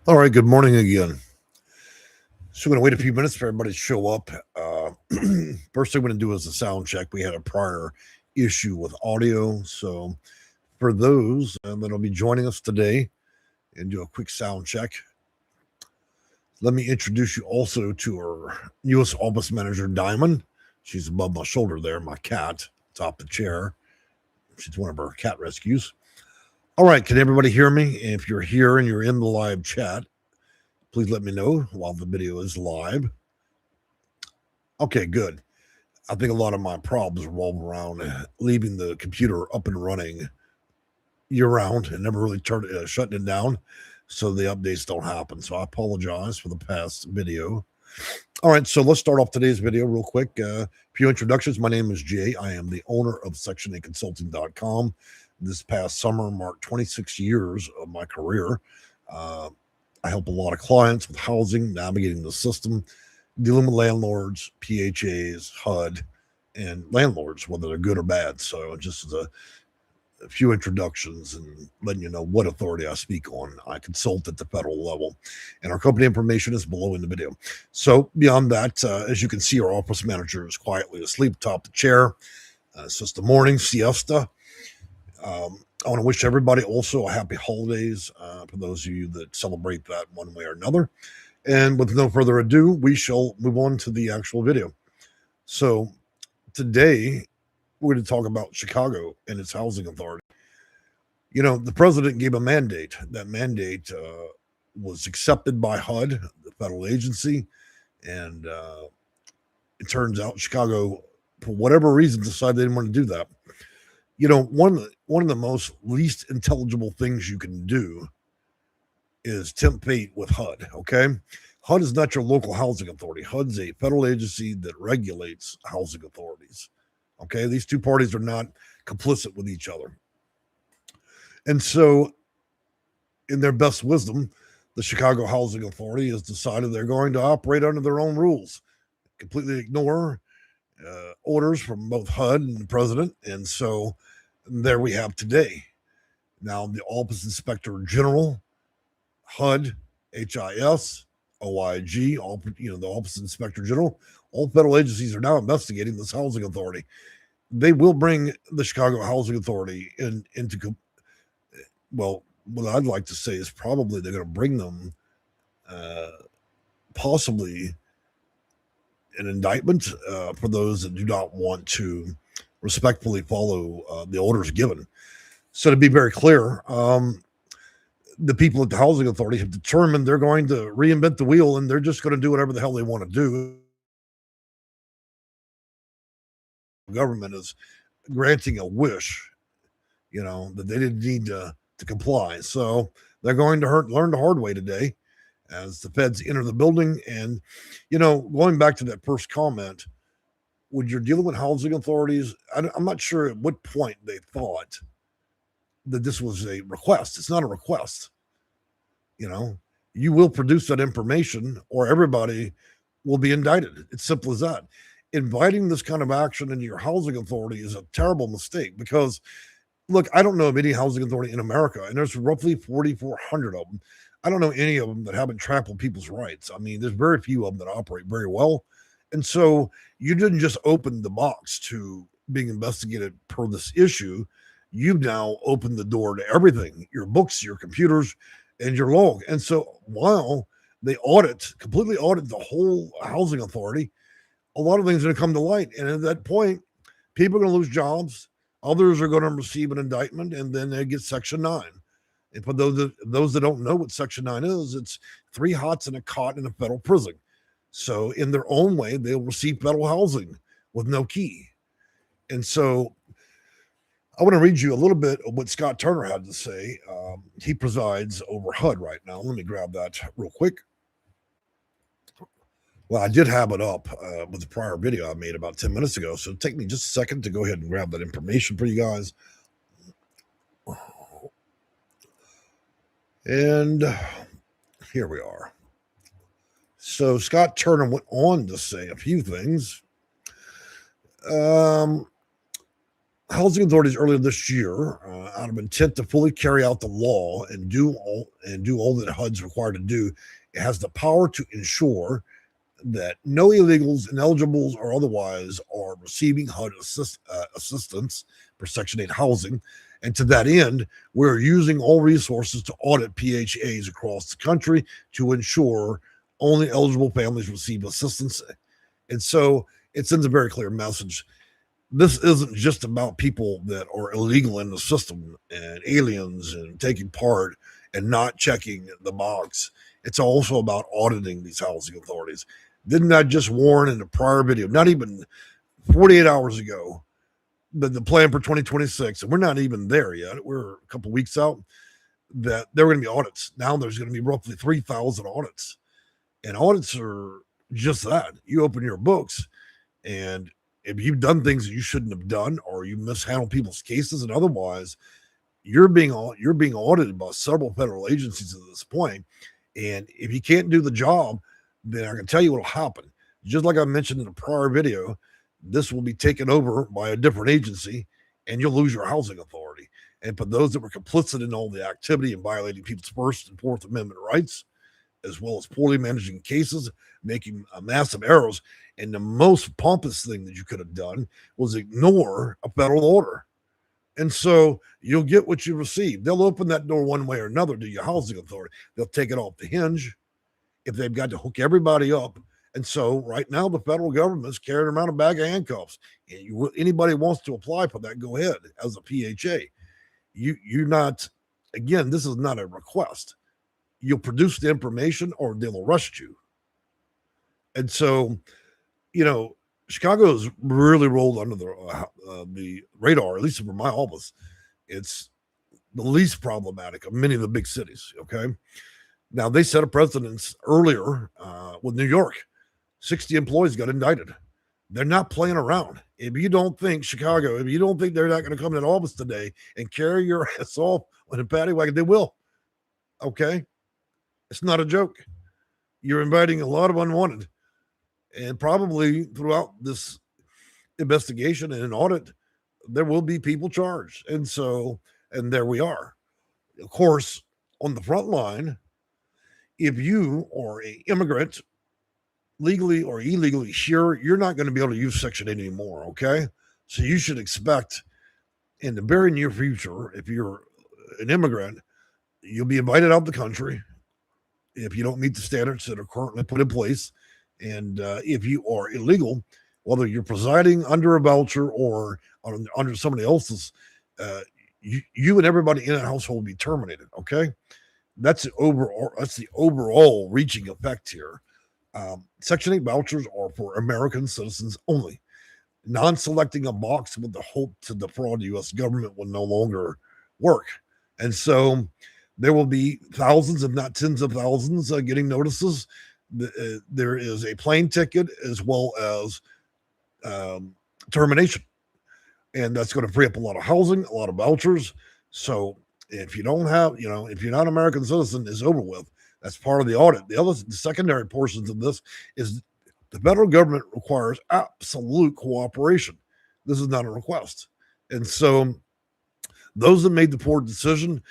All right, good morning again. So we're going to wait a few minutes for everybody to show up. First thing we're going to do is a sound check. We had a prior issue with audio. So for those that'll be joining us today and do a quick sound check, let me introduce you also to our U.S. Office Manager, Diamond. She's above my shoulder there, my cat, atop the chair. She's one of our cat rescues. All right, can everybody hear me? If you're here and you're in the live chat, please let me know while the video is live. Okay, good. I think a lot of my problems revolve around leaving the computer up and running year-round and never really shutting it down, so the updates don't happen. So I apologize for the past video. All right, so let's start off today's video real quick. A few introductions. My name is Jay. I am the owner of SectionAconsulting.com. This past summer marked 26 years of my career. I help a lot of clients with housing, navigating the system, dealing with landlords, PHAs, HUD, and landlords, whether they're good or bad. So just as a few introductions and letting you know what authority I speak on. I consult at the federal level, and our company information is below in the video. So beyond that, as you can see, our office manager is quietly asleep atop the chair. It's just the morning siesta. I want to wish everybody also a happy holidays for those of you that celebrate that one way or another. And with no further ado, we shall move on to the actual video. So today, we're going to talk about Chicago and its housing authority. You know, the president gave a mandate. That mandate was accepted by HUD, the federal agency, and it turns out Chicago, for whatever reason, decided they didn't want to do that. You know, one of the most least intelligible things you can do is tempt fate with HUD, okay? HUD is not your local housing authority. HUD's a federal agency that regulates housing authorities, okay? These two parties are not complicit with each other. And so, in their best wisdom, the Chicago Housing Authority has decided they're going to operate under their own rules, completely ignore orders from both HUD and the president. And so there we have today. Now, the Office Inspector General, HUD, HIS, OIG, all, the Office Inspector General, all federal agencies are now investigating this housing authority. They will bring the Chicago Housing Authority into, well, what I'd like to say is probably they're going to bring them possibly an indictment for those that do not want to respectfully follow the orders given. So to be very clear, the people at the Housing Authority have determined they're going to reinvent the wheel, and they're just going to do whatever the hell they want to do. The government is granting a wish, that they didn't need to comply. So they're going to learn the hard way today as the feds enter the building. And, going back to that first comment, when you're dealing with housing authorities, I'm not sure at what point they thought that this was a request. It's not a request. You will produce that information or everybody will be indicted. It's simple as that. Inviting this kind of action into your housing authority is a terrible mistake because, look, I don't know of any housing authority in America, and there's roughly 4,400 of them. I don't know any of them that haven't trampled people's rights. I mean, there's very few of them that operate very well. And so you didn't just open the box to being investigated per this issue. You've now opened the door to everything, your books, your computers, and your log. And so while they completely audit the whole housing authority, a lot of things are going to come to light. And at that point, people are going to lose jobs. Others are going to receive an indictment, and then they get Section 9. And for those that don't know what Section 9 is, it's 3 hots and a cot in a federal prison. So in their own way, they'll receive federal housing with no key. And so I want to read you a little bit of what Scott Turner had to say. He presides over HUD right now. Let me grab that real quick. Well, I did have it up with the prior video I made about 10 minutes ago. So take me just a second to go ahead and grab that information for you guys. And here we are. So Scott Turner went on to say a few things. housing authorities earlier this year, out of intent to fully carry out the law and do all that HUD's required to do, it has the power to ensure that no illegals, ineligibles, or otherwise are receiving HUD assistance for Section 8 housing. And to that end, we're using all resources to audit PHAs across the country to ensure only eligible families receive assistance. And so it sends a very clear message. This isn't just about people that are illegal in the system and aliens and taking part and not checking the box. It's also about auditing these housing authorities. Didn't I just warn in a prior video, not even 48 hours ago, that the plan for 2026, and we're not even there yet, we're a couple weeks out, that there are going to be audits. Now there's going to be roughly 3,000 audits. And audits are just that. You open your books, and if you've done things that you shouldn't have done, or you mishandle people's cases and otherwise, you're being audited by several federal agencies at this point. And if you can't do the job, then I can tell you what'll happen. Just like I mentioned in a prior video, this will be taken over by a different agency, and you'll lose your housing authority. And for those that were complicit in all the activity and violating people's First and Fourth Amendment rights, as well as poorly managing cases, making massive errors, and the most pompous thing that you could have done was ignore a federal order. And so you'll get what you receive. They'll open that door one way or another to your housing authority. They'll take it off the hinge if they've got to hook everybody up. And so right now the federal government's carrying around a bag of handcuffs. And anybody wants to apply for that, go ahead as a PHA. You're not, again, this is not a request. You'll produce the information or they'll arrest you. And so, Chicago's really rolled under the radar, at least for my office. It's the least problematic of many of the big cities. Okay. Now, they set a precedence earlier with New York. 60 employees got indicted. They're not playing around. If you don't think they're not going to come to the office today and carry your ass off on a paddy wagon, they will. Okay. It's not a joke. You're inviting a lot of unwanted. And probably throughout this investigation and an audit, there will be people charged. And there we are. Of course, on the front line, if you are an immigrant, legally or illegally here, you're not going to be able to use Section 8 anymore, okay? So you should expect in the very near future, if you're an immigrant, you'll be invited out of the country if you don't meet the standards that are currently put in place. And if you are illegal, whether you're presiding under a voucher or under somebody else's, you and everybody in that household will be terminated, okay? That's the overall reaching effect here. Section 8 vouchers are for American citizens only. Non-selecting a box with the hope to defraud the U.S. government will no longer work. And so there will be thousands, if not tens of thousands, getting notices. There is a plane ticket as well as termination. And that's going to free up a lot of housing, a lot of vouchers. So if you don't have, if you're not an American citizen, it's over with. That's part of the audit. The secondary portions of this is the federal government requires absolute cooperation. This is not a request. And so those that made the poor decision,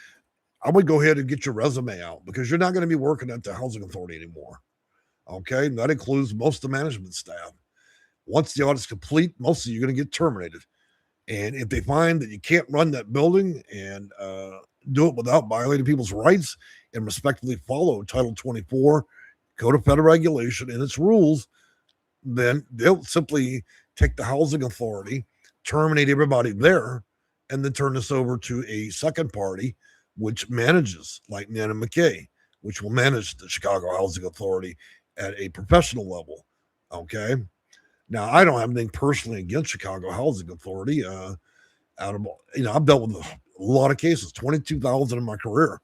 I would go ahead and get your resume out because you're not going to be working at the housing authority anymore. Okay. And that includes most of the management staff. Once the audit's complete, most of you are going to get terminated. And if they find that you can't run that building and do it without violating people's rights and respectfully follow Title 24, Code of Federal Regulation and its rules, then they'll simply take the housing authority, terminate everybody there, and then turn this over to a second party, which manages, like Nana McKay, which will manage the Chicago Housing Authority at a professional level. Okay. Now, I don't have anything personally against Chicago Housing Authority. I've dealt with a lot of cases, 22,000 in my career.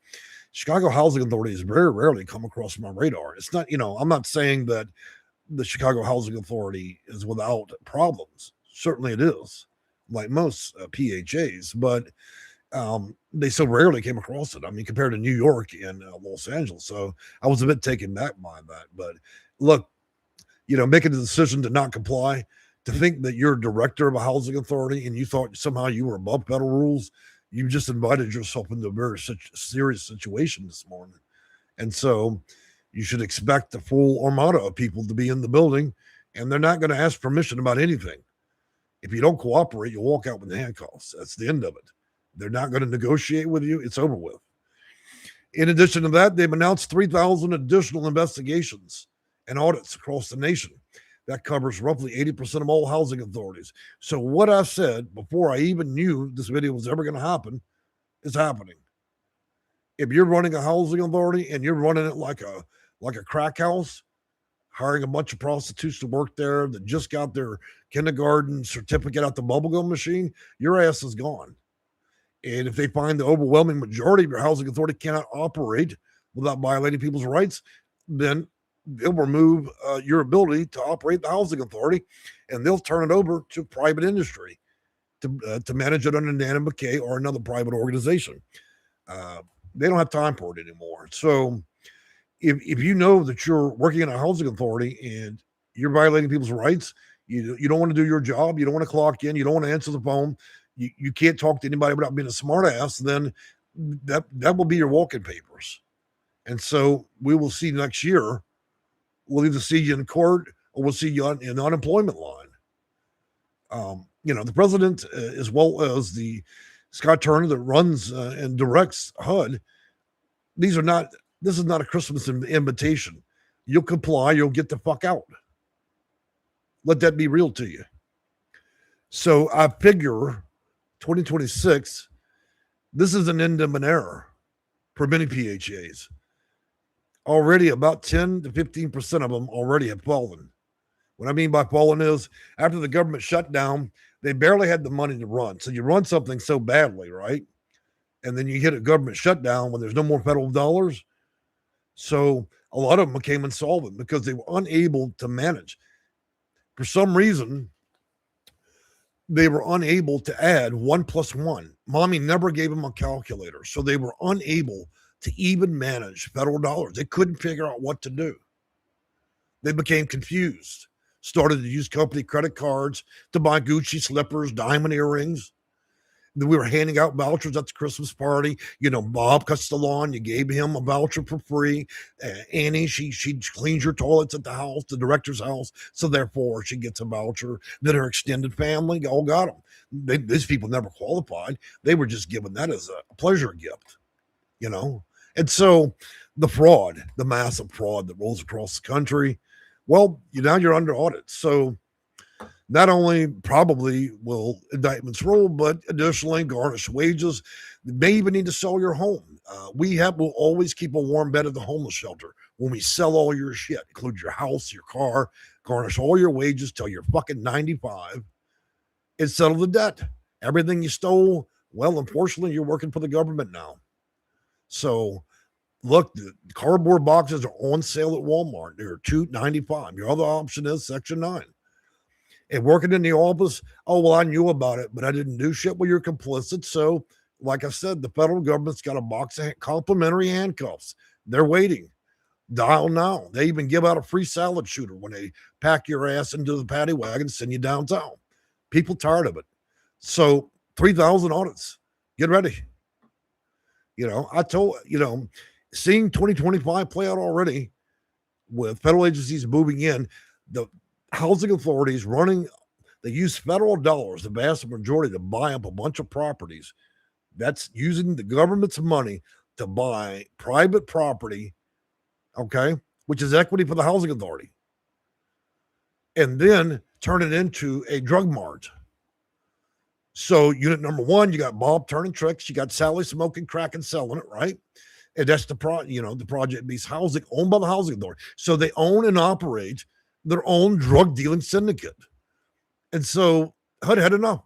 Chicago Housing Authority has very rarely come across my radar. It's not, I'm not saying that the Chicago Housing Authority is without problems. Certainly it is, like most PHAs, but they so rarely came across it. I mean, compared to New York and Los Angeles. So I was a bit taken back by that. But look, making the decision to not comply, To think that you're a director of a housing authority and you thought somehow you were above federal rules, you just invited yourself into a very serious situation this morning. And so you should expect a full armada of people to be in the building, and they're not going to ask permission about anything. If you don't cooperate, you'll walk out with the handcuffs. That's the end of it. They're not going to negotiate with you. It's over with. In addition to that, they've announced 3,000 additional investigations and audits across the nation. That covers roughly 80% of all housing authorities. So what I said before I even knew this video was ever going to happen is happening. If you're running a housing authority and you're running it like a crack house, hiring a bunch of prostitutes to work there that just got their kindergarten certificate out the bubblegum machine, your ass is gone. And if they find the overwhelming majority of your housing authority cannot operate without violating people's rights, then they'll remove your ability to operate the housing authority, and they'll turn it over to private industry to manage it under Dan and McKay or another private organization. They don't have time for it anymore. So if you know that you're working in a housing authority and you're violating people's rights, you don't want to do your job, you don't want to clock in, you don't want to answer the phone, you can't talk to anybody without being a smart ass, then that will be your walking papers. And so we will see next year, we'll either see you in court or we'll see you in the unemployment line. The president, as well as the Scott Turner that runs and directs HUD, this is not a Christmas invitation. You'll comply, you'll get the fuck out. Let that be real to you. So I figure 2026, this is an end of an era for many PHAs. Already about 10 to 15% of them already have fallen. What I mean by fallen is after the government shut down, they barely had the money to run. So you run something so badly, right? And then you hit a government shutdown when there's no more federal dollars. So a lot of them became insolvent because they were unable to manage. For some reason, they were unable to add 1 + 1. Mommy never gave them a calculator. So they were unable to even manage federal dollars. They couldn't figure out what to do. They became confused, started to use company credit cards to buy Gucci slippers, diamond earrings. Then we were handing out vouchers at the Christmas party. Bob cuts the lawn. You gave him a voucher for free. Annie, she cleans your toilets at the house, the director's house. So therefore, she gets a voucher. Then her extended family all got them. These people never qualified. They were just given that as a pleasure gift, And so the massive fraud that rolls across the country, well, now you're under audit. So not only probably will indictments roll, but additionally garnish wages. You may even need to sell your home. We'll always keep a warm bed at the homeless shelter when we sell all your shit, include your house, your car, garnish all your wages till you're fucking 95 and settle the debt. Everything you stole, well, unfortunately, you're working for the government now. So look, the cardboard boxes are on sale at Walmart. They're $2.95. Your other option is Section 9. And working in the office, oh, well, I knew about it, but I didn't do shit. Well, you're complicit. So, like I said, the federal government's got a box of complimentary handcuffs. They're waiting. Dial now. They even give out a free salad shooter when they pack your ass into the paddy wagon and send you downtown. People tired of it. So 3,000 audits. Get ready. Seeing 2025 play out already with federal agencies moving in, the housing authorities they use federal dollars, the vast majority, to buy up a bunch of properties. That's using the government's money to buy private property, okay, which is equity for the housing authority, and then turn it into a drug mart. So unit number one, you got Bob turning tricks, you got Sally smoking crack and selling it, right? And that's the project-based housing owned by the housing authority. So they own and operate their own drug dealing syndicate. And so HUD had enough.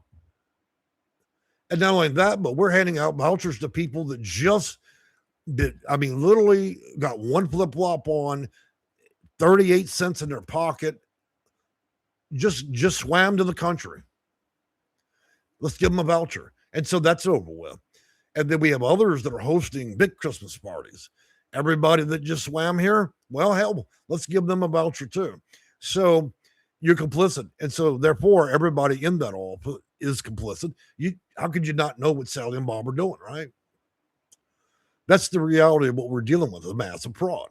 And not only that, but we're handing out vouchers to people that literally got one flip-flop on, 38 cents in their pocket, just swam to the country. Let's give them a voucher. And so that's over with. And then we have others that are hosting big Christmas parties. Everybody that just swam here, well, hell, let's give them a voucher too. So You're complicit. And so therefore everybody in that all is complicit. How could you not know what Sally and Bob are doing, right? That's the reality of what we're dealing with, a massive fraud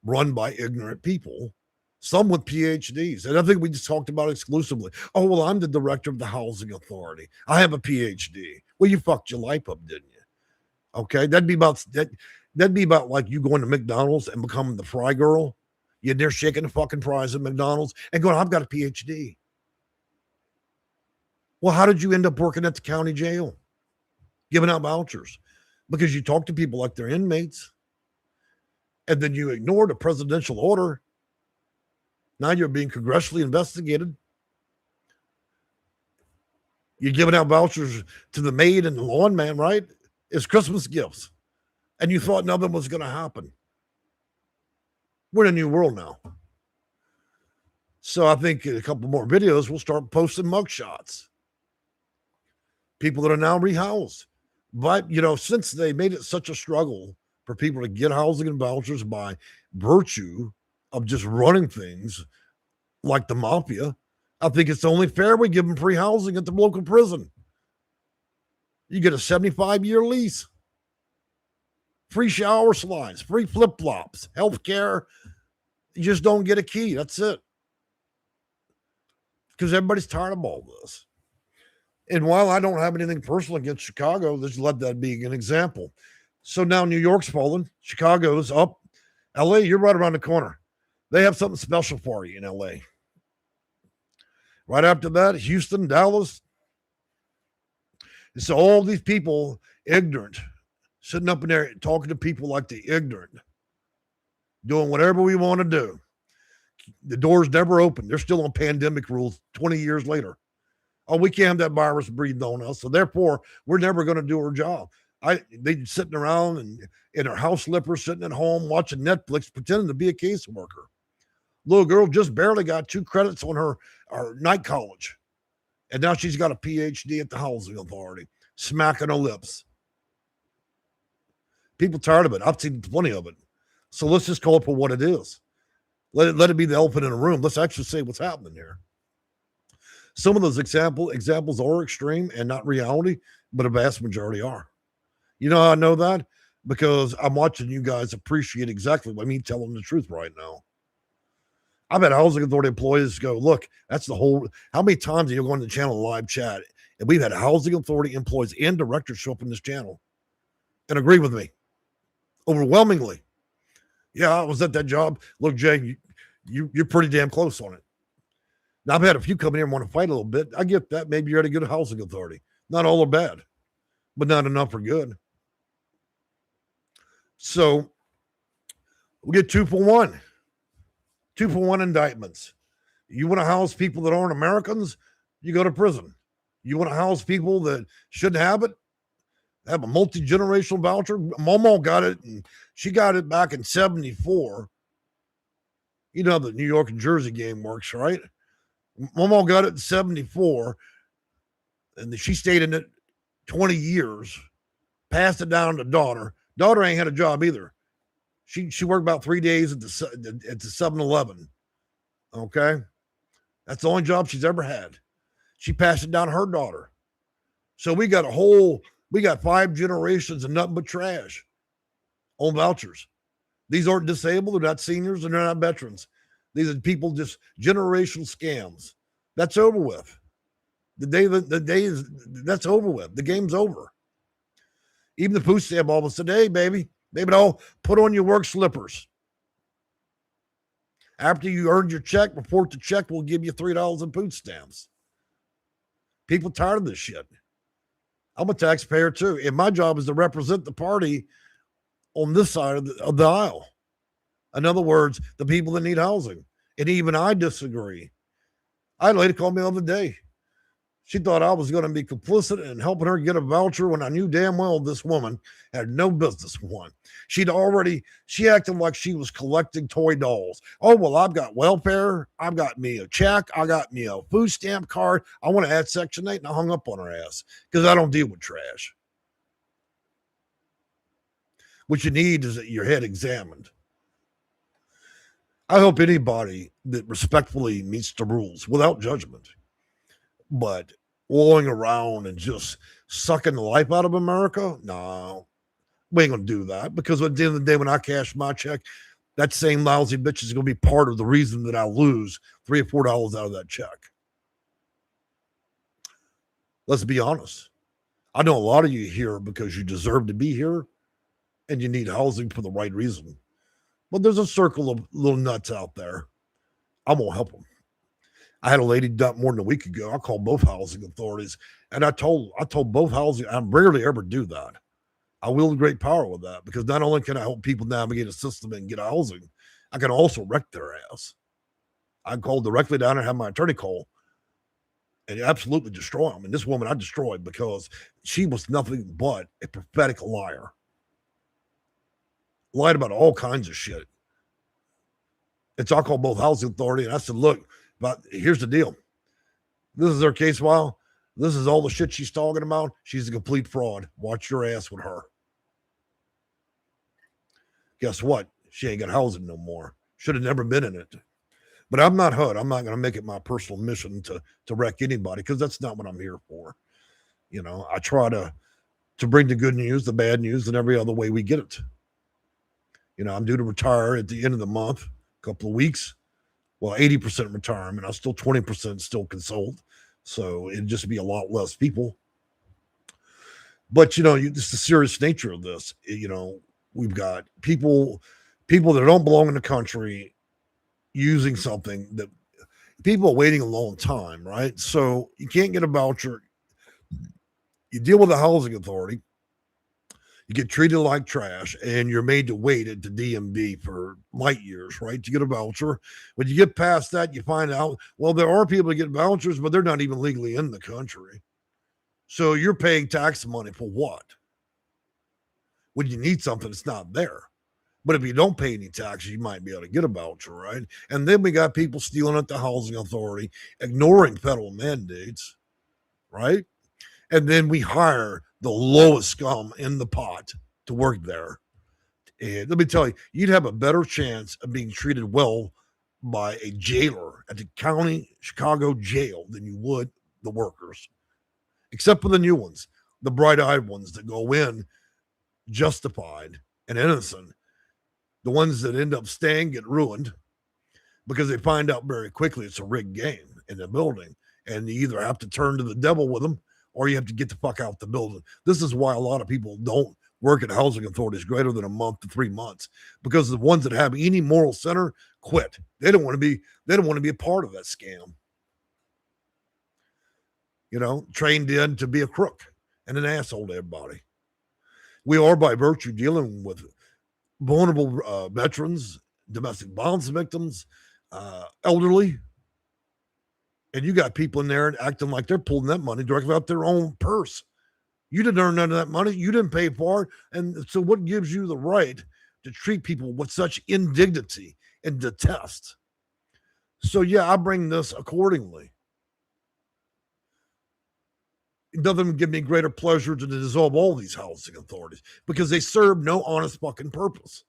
run by ignorant people, some with PhDs. And I think we just talked about exclusively. Oh, well, I'm the director of the housing authority. I have a PhD. Well, you fucked your life up, didn't you? Okay. That'd be about like you going to McDonald's and becoming the fry girl. You're there shaking the fucking fries at McDonald's and going, I've got a PhD. Well, how did you end up working at the county jail? Giving out vouchers? Because you talk to people like they're inmates. And then you ignored a presidential order. Now you're being congressionally investigated. You're giving out vouchers to the maid and the lawn man, right? It's Christmas gifts. And you thought nothing was going to happen. We're in a new world now. So I think in a couple more videos, we'll start posting mugshots. People that are now rehoused. But, since they made it such a struggle for people to get housing and vouchers by virtue of just running things like the mafia, I think it's only fair we give them free housing at the local prison. You get a 75-year lease, free shower slides, free flip-flops, health care. You just don't get a key. That's it. Because everybody's tired of all this. And while I don't have anything personal against Chicago, let's let that be an example. So now New York's fallen. Chicago's up. LA, you're right around the corner. They have something special for you in LA. Right after that, Houston, Dallas. So all these people, ignorant, sitting up in there talking to people like the ignorant, doing whatever we want to do. The door's never open. They're still on pandemic rules 20 years later. Oh, we can't have that virus breathed on us. So therefore, we're never going to do our job. They sitting around and in their house slippers, sitting at home, watching Netflix, pretending to be a caseworker. Little girl just barely got 2 credits on her night college. And now she's got a PhD at the housing authority, smacking her lips. People tired of it. I've seen plenty of it. So let's just call it for what it is. Let it be the elephant in the room. Let's actually say what's happening here. Some of those examples are extreme and not reality, but a vast majority are. You know how I know that? Because I'm watching you guys appreciate exactly what I mean telling the truth right now. I've had housing authority employees go, look, that's the whole, how many times are you going to the channel live chat? And we've had housing authority employees and directors show up in this channel and agree with me overwhelmingly. Yeah, I was at that job. Look, Jay, you're pretty damn close on it. Now, I've had a few come in here and want to fight a little bit. I get that. Maybe you're at a good housing authority. Not all are bad, but not enough are good. So we get 2 for 1. 2 for 1 indictments. You want to house people that aren't Americans, you go to prison. You want to house people that shouldn't have it, have a multi-generational voucher. Momo got it, and she got it back in 74. You know how the New York and Jersey game works, right? Momo got it in 74, and she stayed in it 20 years, passed it down to daughter. Daughter ain't had a job either. She worked about 3 days at the 7-Eleven. Okay? That's the only job she's ever had. She passed it down to her daughter. So we got 5 generations of nothing but trash on vouchers. These aren't disabled, they're not seniors, and they're not veterans. These are people, just generational scams. That's over with. That's over with. The game's over. Even the food stamp office said, hey, baby doll, put on your work slippers. After you earned your check, report the check, we'll give you $3 in food stamps. People tired of this shit. I'm a taxpayer too, and my job is to represent the party on this side of the aisle. In other words, the people that need housing. And even I disagree. I had a lady call me the other day. She thought I was going to be complicit in helping her get a voucher when I knew damn well this woman had no business with one. She acted like she was collecting toy dolls. Oh, well, I've got welfare. I've got me a check. I got me a food stamp card. I want to add Section 8, and I hung up on her ass because I don't deal with trash. What you need is your head examined. I hope anybody that respectfully meets the rules without judgment, but walling around and just sucking the life out of America, no, we ain't gonna do that, because at the end of the day, when I cash my check, that same lousy bitch is gonna be part of the reason that I lose $3 or $4 out of that check. Let's be honest. I know a lot of you here because you deserve to be here and you need housing for the right reason. But there's a circle of little nuts out there. I'm gonna help them. I had a lady dump more than a week ago. I called both housing authorities, and I told both housing. I rarely ever do that. I wield great power with that, because not only can I help people navigate a system and get housing, I can also wreck their ass. I called directly down and had my attorney call and absolutely destroy them. And this woman I destroyed because she was nothing but a pathetic liar. Lied about all kinds of shit. And so I called both housing authority and I said, look, but here's the deal. This is her case file. This is all the shit she's talking about. She's a complete fraud. Watch your ass with her. Guess what? She ain't got housing no more. Should have never been in it. But I'm not HUD. I'm not going to make it my personal mission to wreck anybody, because that's not what I'm here for. You know, I try to bring the good news, the bad news, and every other way we get it. You know, I'm due to retire at the end of the month, a couple of weeks. Well, 80% retirement. I'm still 20% still consult. So it'd just be a lot less people. But, you know, it's the serious nature of this. You know, we've got people that don't belong in the country using something that people are waiting a long time, right? So you can't get a voucher. You deal with the housing authority. You get treated like trash, and you're made to wait at the DMV for light years, right, to get a voucher. When you get past that, you find out, well, there are people that get vouchers, but they're not even legally in the country. So you're paying tax money for what? When you need something, it's not there. But if you don't pay any taxes, you might be able to get a voucher, right? And then we got people stealing at the housing authority, ignoring federal mandates, right? And then we hire the lowest scum in the pot to work there. And let me tell you, you'd have a better chance of being treated well by a jailer at the county Chicago jail than you would the workers, except for the new ones, the bright-eyed ones that go in justified and innocent. The ones that end up staying get ruined because they find out very quickly it's a rigged game in the building, and you either have to turn to the devil with them or you have to get the fuck out the building. This is why a lot of people don't work at housing authorities greater than a month to 3 months, because the ones that have any moral center quit. They don't want to be a part of that scam. You know, trained in to be a crook and an asshole to everybody. We are, by virtue, dealing with vulnerable veterans, domestic violence victims, elderly. And you got people in there acting like they're pulling that money directly out their own purse. You didn't earn none of that money. You didn't pay for it. And so what gives you the right to treat people with such indignity and detest? So, yeah, I bring this accordingly. It doesn't give me greater pleasure to dissolve all these housing authorities because they serve no honest fucking purpose.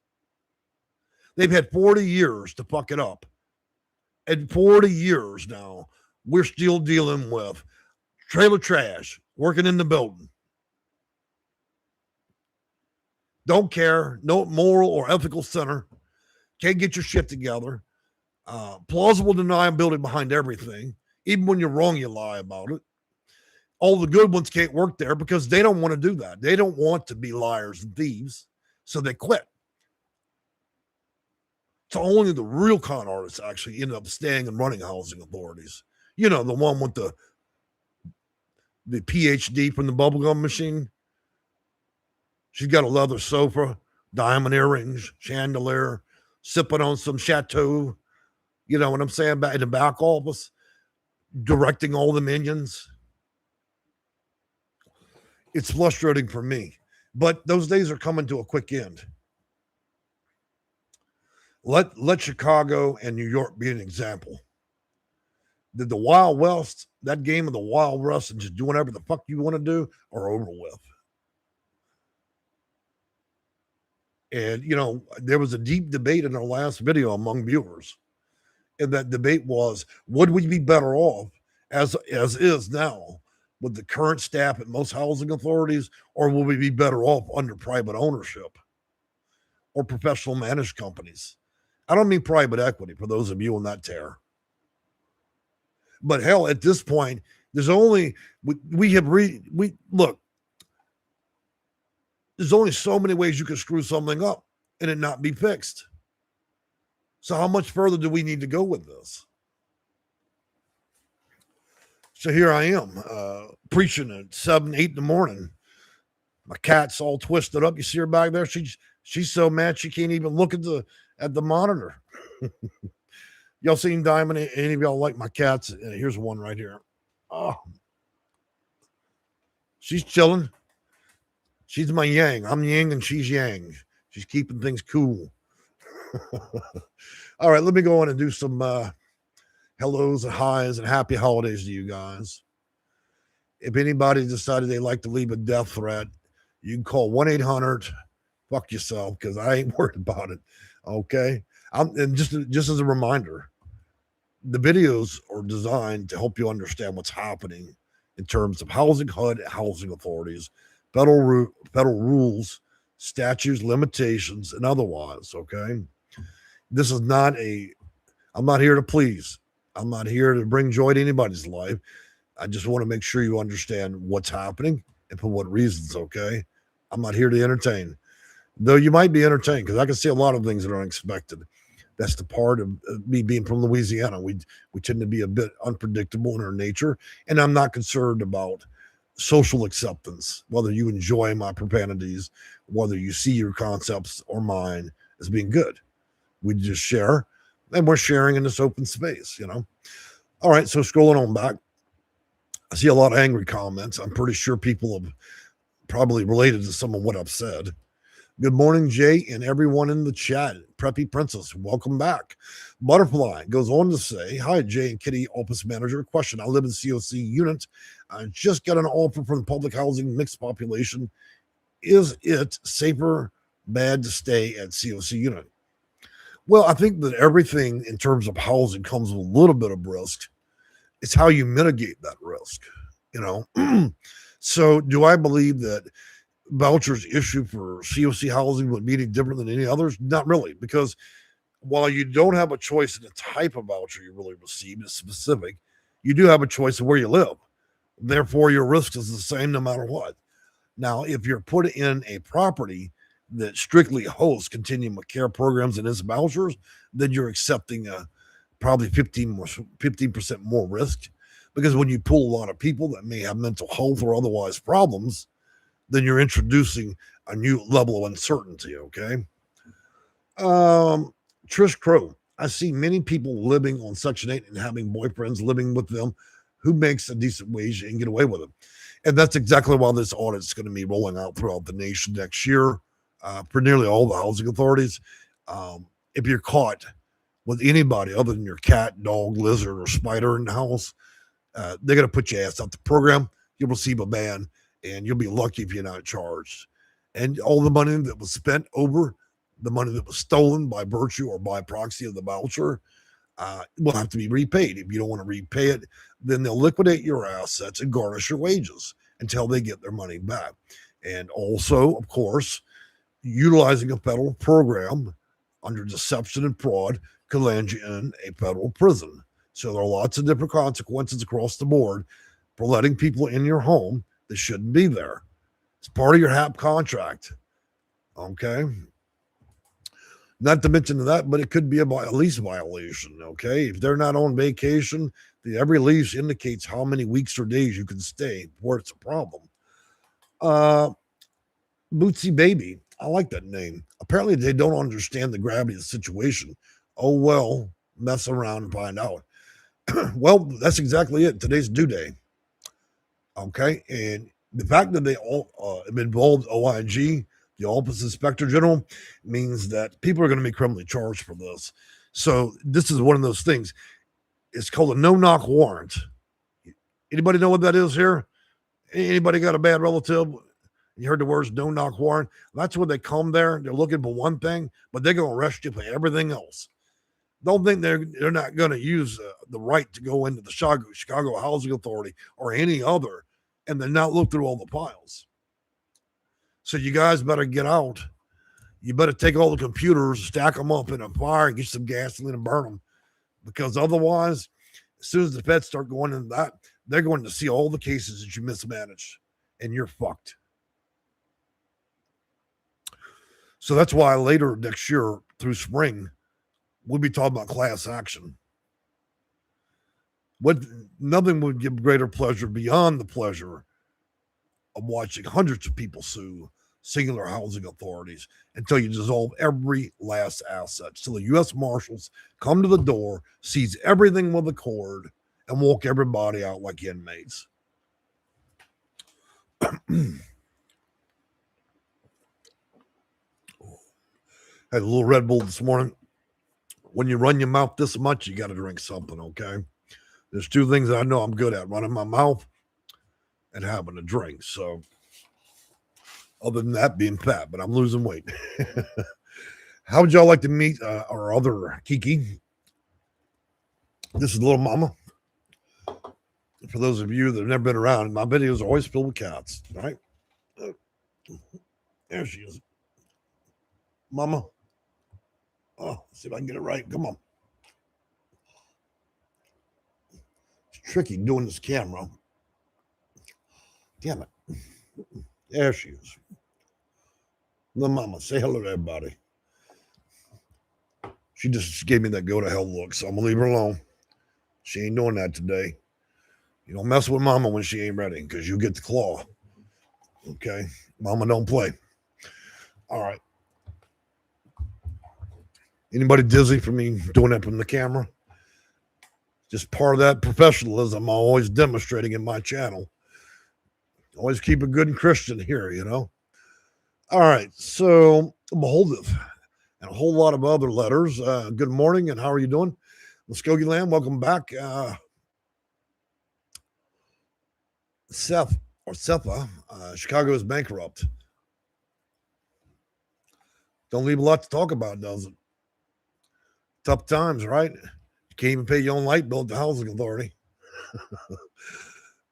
They've had 40 years to fuck it up. And 40 years now, we're still dealing with trailer trash working in the building. Don't care, no moral or ethical center. Can't get your shit together. Plausible deniability behind everything. Even when you're wrong, you lie about it. All the good ones can't work there because they don't want to do that. They don't want to be liars and thieves, so they quit. So only the real con artists actually end up staying and running housing authorities. You know, the one with the PhD from the bubblegum machine. She's got a leather sofa, diamond earrings, chandelier, sipping on some Chateau. You know what I'm saying? Back in the back office, directing all the minions. It's frustrating for me, but those days are coming to a quick end. Let Chicago and New York be an example. Did the Wild West, that game of the Wild West and just do whatever the fuck you want to do, are over with. And, there was a deep debate in our last video among viewers. And that debate was, would we be better off as is now with the current staff at most housing authorities, or will we be better off under private ownership or professional managed companies? I don't mean private equity for those of you in that tier. But hell, at this point, there's only look. There's only so many ways you can screw something up and it not be fixed. So how much further do we need to go with this? So here I am, preaching at 7, 8 in the morning. My cat's all twisted up. You see her back there? She's so mad she can't even look at the monitor. Y'all seen Diamond? Any of y'all like my cats? Here's one right here. Oh, she's chilling. She's my yang. I'm yang and she's yang. She's keeping things cool. All right, let me go on and do some hellos and highs and happy holidays to you guys. If anybody decided they like to leave a death threat, you can call 1-800-fuck yourself, because I ain't worried about it. Okay. And just as a reminder, the videos are designed to help you understand what's happening in terms of housing HUD, housing authorities, federal rules, statutes, limitations, and otherwise. Okay. This is I'm not here to please. I'm not here to bring joy to anybody's life. I just want to make sure you understand what's happening and for what reasons. Okay. I'm not here to entertain, though you might be entertained, because I can see a lot of things that are unexpected. That's the part of me being from Louisiana. We tend to be a bit unpredictable in our nature, and I'm not concerned about social acceptance, whether you enjoy my profanities, whether you see your concepts or mine as being good. We just share, and we're sharing in this open space, All right, so scrolling on back, I see a lot of angry comments. I'm pretty sure people have probably related to some of what I've said. Good morning, Jay, and everyone in the chat. Preppy Princess, welcome back. Butterfly goes on to say, hi, Jay and Kitty, office manager. Question, I live in COC unit. I just got an offer from the public housing mixed population. Is it safer, bad to stay at COC unit? Well, I think that everything in terms of housing comes with a little bit of risk. It's how you mitigate that risk, So do I believe that vouchers issued for COC housing would be any different than any others? Not really, because while you don't have a choice in the type of voucher you really receive, it's specific, you do have a choice of where you live. Therefore, your risk is the same no matter what. Now, if you're put in a property that strictly hosts continuum of care programs and its vouchers, then you're accepting probably 15% more risk, because when you pull a lot of people that may have mental health or otherwise problems, then you're introducing a new level of uncertainty. Okay. Trish Crow, I see many people living on Section 8 and having boyfriends living with them who makes a decent wage and get away with it. And that's exactly why this audit is going to be rolling out throughout the nation next year for nearly all the housing authorities. If you're caught with anybody other than your cat, dog, lizard, or spider in the house, they're going to put your ass out the program. You'll receive a ban, and you'll be lucky if you're not charged. And all the money that was spent over the money that was stolen by virtue or by proxy of the voucher will have to be repaid. If you don't want to repay it, then they'll liquidate your assets and garnish your wages until they get their money back. And also, of course, utilizing a federal program under deception and fraud could land you in a federal prison. So there are lots of different consequences across the board for letting people in your home that shouldn't be there. It's part of your HAP contract. Okay. Not to mention that, but it could be a lease violation. Okay. If they're not on vacation, every lease indicates how many weeks or days you can stay before it's a problem. Bootsy Baby. I like that name. Apparently they don't understand the gravity of the situation. Oh, well, mess around and find out. Well, that's exactly it. Today's due day. Okay. And the fact that they all involved OIG, the Office Inspector General, means that people are going to be criminally charged for this. So this is one of those things. It's called a no-knock warrant. Anybody know what that is here? Anybody got a bad relative You heard the words no knock warrant. That's when they come there. They're looking for one thing, but they're going to arrest you for everything else. Don't think they're not going to use the right to go into the Chicago Housing Authority or any other and then not look through all the files. So you guys better get out. You better take all the computers, stack them up in a fire, and get some gasoline and burn them. Because otherwise, as soon as the feds start going into that, they're going to see all the cases that you mismanaged, and you're fucked. So that's why later next year through spring, we'll be talking about class action. Nothing would give greater pleasure beyond the pleasure of watching hundreds of people sue singular housing authorities until you dissolve every last asset. So the U.S. Marshals come to the door, seize everything with a cord, and walk everybody out like inmates. Had a little Red Bull this morning. When you run your mouth this much, you got to drink something, okay? There's two things that I know I'm good at, running my mouth and having a drink. So other than that, being fat, but I'm losing weight. How would y'all like to meet our other Kiki? This is Little Mama. For those of you that have never been around, my videos are always filled with cats, right? There she is. Mama. Oh, see if I can get it right. Come on. It's tricky doing this camera. Damn it. There she is. Little Mama, say hello to everybody. She just gave me that go to hell look, so I'm going to leave her alone. She ain't doing that today. You don't mess with Mama when she ain't ready, because you'll get the claw. Okay? Mama don't play. All right. Anybody dizzy for me doing that from the camera? Just part of that professionalism I'm always demonstrating in my channel. Always keep it good and Christian here, you know? All right, so beholdeth, and a whole lot of other letters. Good morning, and how are you doing? Muskogee Land, welcome back. Setha, Chicago is bankrupt. Don't leave a lot to talk about, does it? Tough times, right? You can't even pay your own light bill at the housing authority.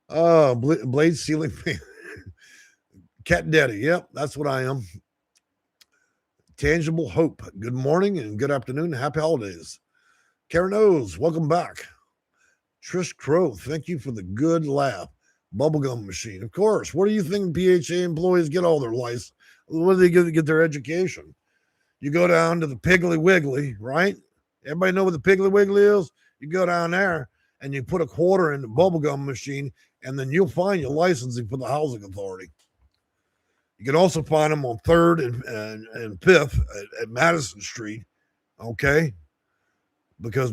Blade ceiling fan. Cat daddy. Yep, that's what I am. Tangible hope. Good morning and good afternoon. Happy holidays. Karen O's, welcome back. Trish Crow, thank you for the good laugh. Bubblegum machine. Of course. Where do you think PHA employees get all their license? Where do they get their education? You go down to the Piggly Wiggly, right? Everybody know what the Piggly Wiggly is? You go down there and you put a quarter in the bubblegum machine, and then you'll find your licensing for the housing authority. You can also find them on 3rd and 5th at Madison Street, okay? Because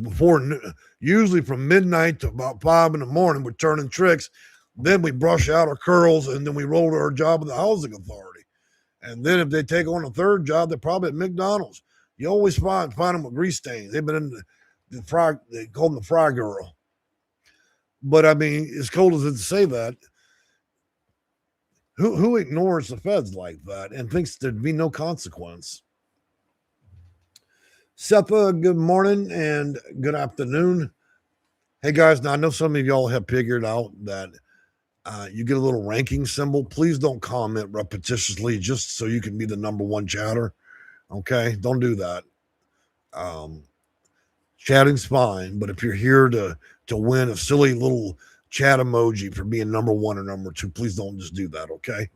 usually from midnight to about 5 in the morning, we're turning tricks. Then we brush out our curls, and then we roll to our job at the housing authority. And then if they take on a third job, they're probably at McDonald's. You always find them with grease stains. They've been in the fry. They call them the fry girl. But I mean, as cold as it to say that, who ignores the feds like that and thinks there'd be no consequence? Seppa, good morning and good afternoon. Hey guys, now I know some of y'all have figured out that you get a little ranking symbol. Please don't comment repetitiously just so you can be the number one chatter. Okay, don't do that. Chatting's fine, but if you're here to win a silly little chat emoji for being number one or number two, please don't just do that, okay?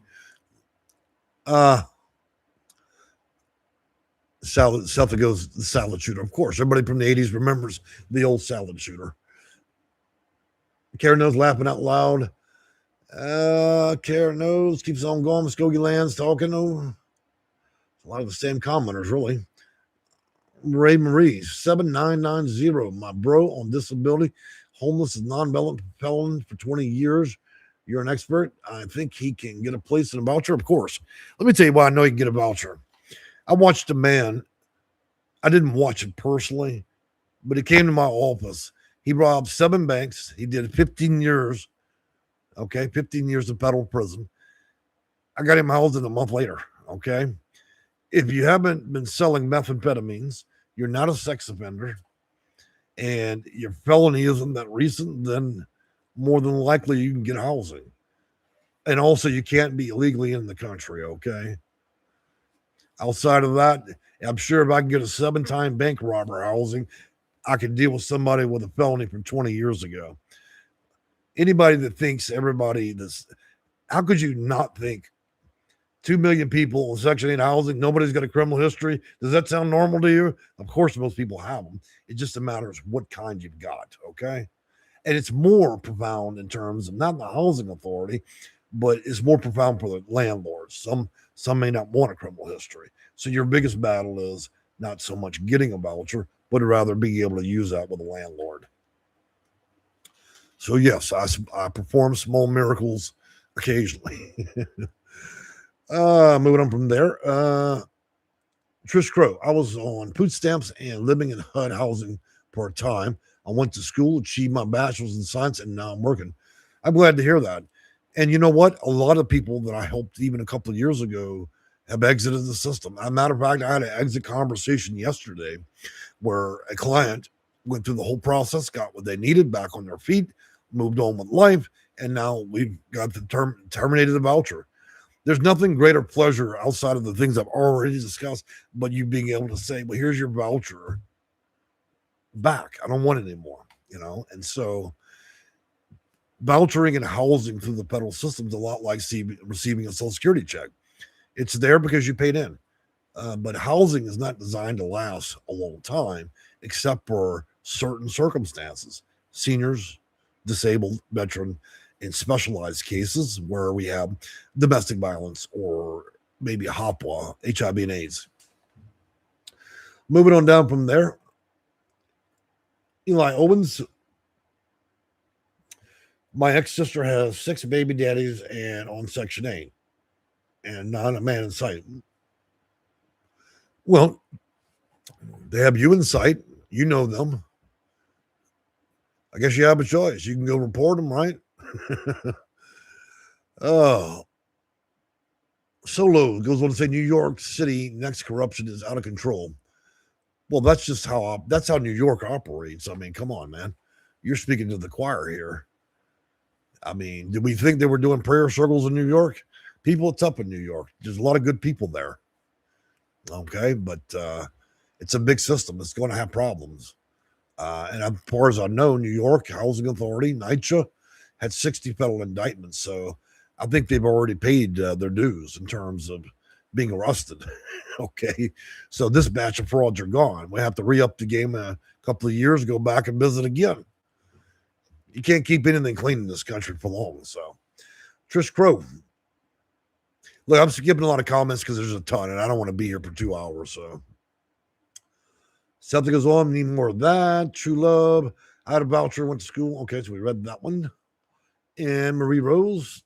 Salad goes the salad shooter. Of course, everybody from the 80s remembers the old salad shooter. Karen knows laughing out loud. Karen knows keeps on going. Muskogee Land's talking. A lot of the same commenters, really. Ray Marie, 7990. My bro on disability, homeless and non-violent felon for 20 years. You're an expert. I think he can get a place in a voucher. Of course. Let me tell you why I know he can get a voucher. I watched a man. I didn't watch it personally, but he came to my office. He robbed 7 banks. He did 15 years. Okay, 15 years in federal prison. I got him housed in a month later. Okay. If you haven't been selling methamphetamines, you're not a sex offender, and your felony isn't that recent, then more than likely you can get housing. And also, you can't be illegally in the country. Okay. Outside of that, I'm sure if I can get a 7-time bank robber housing, I can deal with somebody with a felony from 20 years ago. Anybody that thinks everybody that's, how could you not think 2 million people in Section 8 housing, nobody's got a criminal history? Does that sound normal to you? Of course, most people have them. It just matters what kind you've got, okay? And it's more profound in terms of not the housing authority, but it's more profound for the landlords. Some may not want a criminal history. So your biggest battle is not so much getting a voucher, but rather being able to use that with a landlord. So yes, I perform small miracles occasionally. Moving on from there. Trish Crow. I was on food stamps and living in HUD housing for a time. I went to school, achieved my bachelor's in science, and now I'm working. I'm glad to hear that. And you know what? A lot of people that I helped even a couple of years ago have exited the system. As a matter of fact, I had an exit conversation yesterday where a client went through the whole process, got what they needed, back on their feet, moved on with life, and now we've got the terminated the voucher. There's nothing greater pleasure outside of the things I've already discussed, but you being able to say, well, here's your voucher back. I don't want it anymore, And so vouchering and housing through the federal system is a lot like receiving a Social Security check. It's there because you paid in. But housing is not designed to last a long time, except for certain circumstances. Seniors, disabled, veteran, in specialized cases where we have domestic violence or maybe HOPWA, HIV and AIDS. Moving on down from there, Eli Owens. My ex-sister has 6 baby daddies and on Section 8 and not a man in sight. Well, they have you in sight. You know them. I guess you have a choice. You can go report them, right? Oh. Solo goes on to say New York City next corruption is out of control. Well, that's just how New York operates. I mean, come on, man. You're speaking to the choir here. I mean, did we think they were doing prayer circles in New York? People, it's up in New York. There's a lot of good people there. Okay, but it's a big system. It's going to have problems. And as far as I know, New York Housing Authority, NYCHA, had 60 federal indictments. So I think they've already paid their dues in terms of being arrested. Okay, so this batch of frauds are gone. We have to re-up the game a couple of years, go back and visit again. You can't keep anything clean in this country for long. So, Trish Crow. Look, I'm skipping a lot of comments because there's a ton, and I don't want to be here for 2 hours. So, something goes on. Need more of that. True love. I had a voucher. Went to school. Okay, so we read that one. And Marie Rose.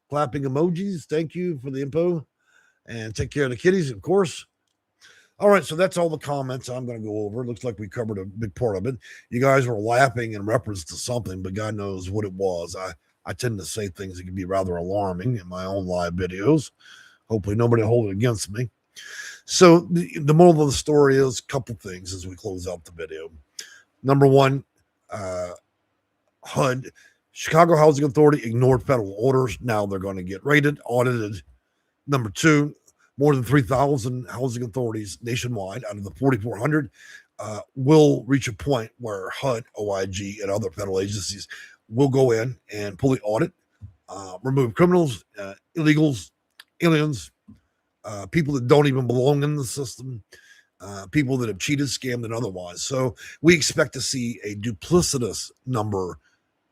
Clapping emojis. Thank you for the info. And take care of the kitties, of course. All right, so that's all the comments I'm going to go over. It looks like we covered a big part of it. You guys were laughing in reference to something, but God knows what it was. I tend to say things that can be rather alarming in my own live videos. Hopefully nobody will hold it against me. So the moral of the story is a couple things as we close out the video. Number one, HUD, Chicago Housing Authority, ignored federal orders. Now they're going to get raided, audited. Number two, more than 3,000 housing authorities nationwide out of the 4,400 will reach a point where HUD, OIG, and other federal agencies will go in and fully audit, remove criminals, illegals, aliens, people that don't even belong in the system, people that have cheated, scammed, and otherwise. So we expect to see a duplicitous number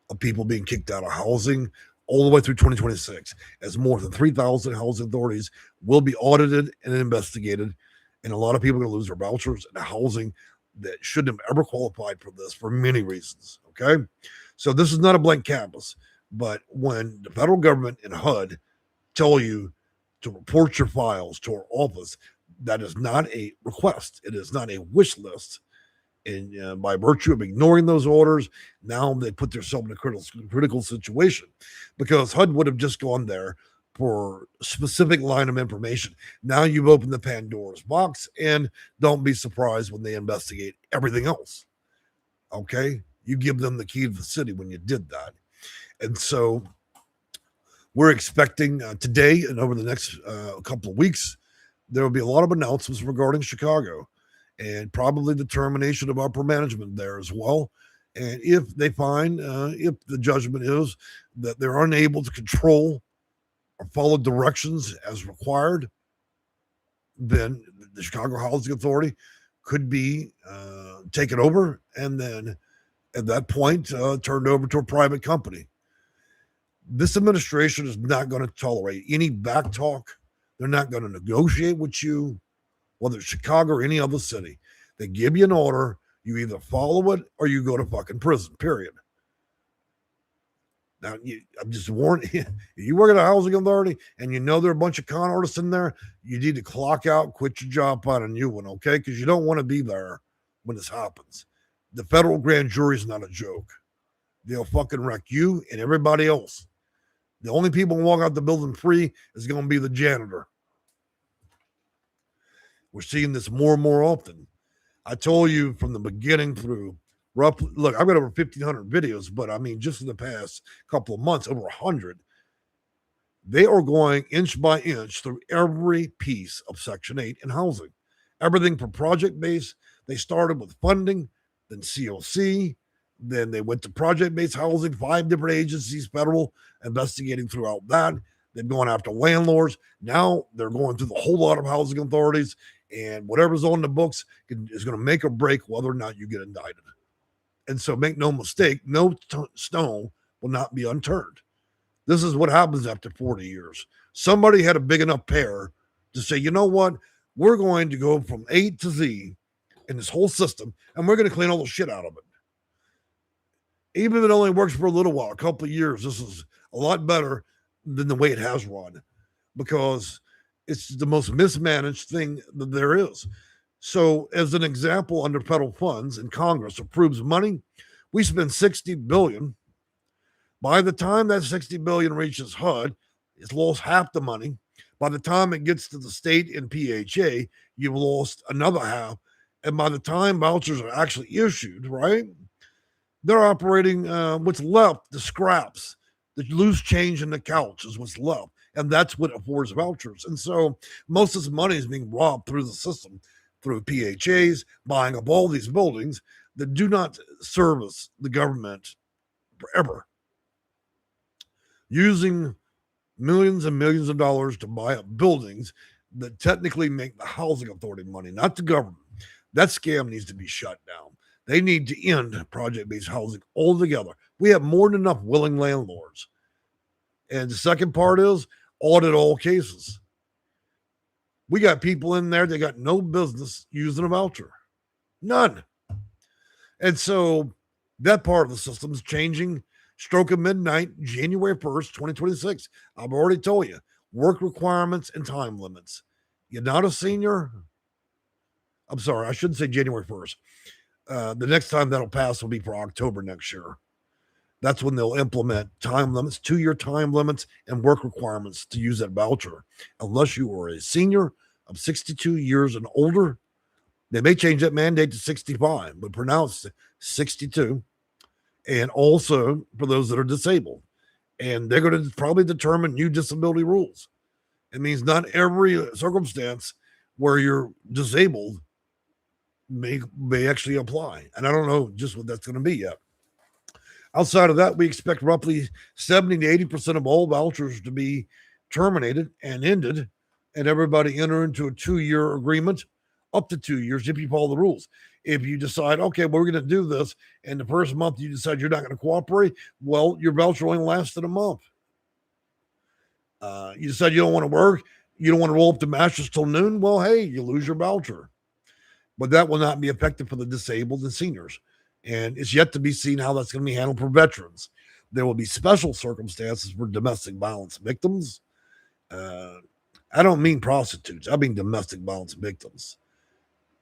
of people being kicked out of housing all the way through 2026, as more than 3,000 housing authorities will be audited and investigated. And a lot of people are going to lose their vouchers and housing that shouldn't have ever qualified for this for many reasons. Okay. So this is not a blank canvas, but when the federal government and HUD tell you to report your files to our office, that is not a request. It is not a wish list. And by virtue of ignoring those orders, now they put themselves in a critical situation, because HUD would have just gone there, for specific line of information. Now you've opened the Pandora's box, and don't be surprised when they investigate everything else. Okay? You give them the key to the city when you did that. And so we're expecting today and over the next couple of weeks, there will be a lot of announcements regarding Chicago and probably the termination of upper management there as well. And if they find, if the judgment is that they're unable to control or follow directions as required, then the Chicago Housing Authority could be taken over and then at that point turned over to a private company. This administration is not going to tolerate any back talk. They're not going to negotiate with you, whether it's Chicago or any other city. They give you an order. You either follow it or you go to fucking prison, period. Now, I'm just warning you. You work at a housing authority and you know there are a bunch of con artists in there, you need to clock out, quit your job, find a new one, okay? Because you don't want to be there when this happens. The federal grand jury is not a joke. They'll fucking wreck you and everybody else. The only people who walk out the building free is going to be the janitor. We're seeing this more and more often. I told you from the beginning through roughly, look, I've got over 1,500 videos, but I mean, just in the past couple of months, over 100, they are going inch by inch through every piece of Section 8 in housing. Everything from project-based. They started with funding, then COC, then they went to project-based housing, 5 different agencies, federal, investigating throughout that. They're going after landlords. Now they're going through the whole lot of housing authorities, and whatever's on the books is going to make or break whether or not you get indicted. And so make no mistake, no stone will not be unturned. This is what happens after 40 years. Somebody had a big enough pair to say, you know what? We're going to go from A to Z in this whole system, and we're going to clean all the shit out of it. Even if it only works for a little while, a couple of years, this is a lot better than the way it has run because it's the most mismanaged thing that there is. So as an example, under federal funds and Congress approves money, we spend $60 billion. By the time that $60 billion reaches HUD, it's lost half the money. By the time it gets to the state and PHA, you've lost another half. And by the time vouchers are actually issued, right, they're operating what's left, the scraps, the loose change in the couch is what's left. And that's what affords vouchers. And so most of this money is being robbed through the system, through PHAs, buying up all these buildings that do not service the government forever. Using millions and millions of dollars to buy up buildings that technically make the housing authority money, not the government. That scam needs to be shut down. They need to end project-based housing altogether. We have more than enough willing landlords. And the second part is audit all cases. We got people in there that got no business using a voucher. None. And so that part of the system is changing. Stroke of midnight, January 1st, 2026. I've already told you, work requirements and time limits. You're not a senior. I'm sorry, I shouldn't say January 1st. The next time that'll pass will be for October next year. That's when they'll implement time limits, 2-year time limits, and work requirements to use that voucher. Unless you are a senior of 62 years and older, they may change that mandate to 65, but pronounce 62. And also for those that are disabled. And they're going to probably determine new disability rules. It means not every circumstance where you're disabled may actually apply. And I don't know just what that's going to be yet. Outside of that, we expect roughly 70 to 80% of all vouchers to be terminated and ended, and everybody enter into a 2-year agreement, up to 2 years if you follow the rules. If you decide, okay, well, we're going to do this, and the first month you decide you're not going to cooperate, well, your voucher only lasted a month. You decide you don't want to work, you don't want to roll up the mattress till noon, well, hey, you lose your voucher. But that will not be effective for the disabled and seniors. And it's yet to be seen how that's going to be handled for veterans. There will be special circumstances for domestic violence victims. I don't mean prostitutes. I mean domestic violence victims.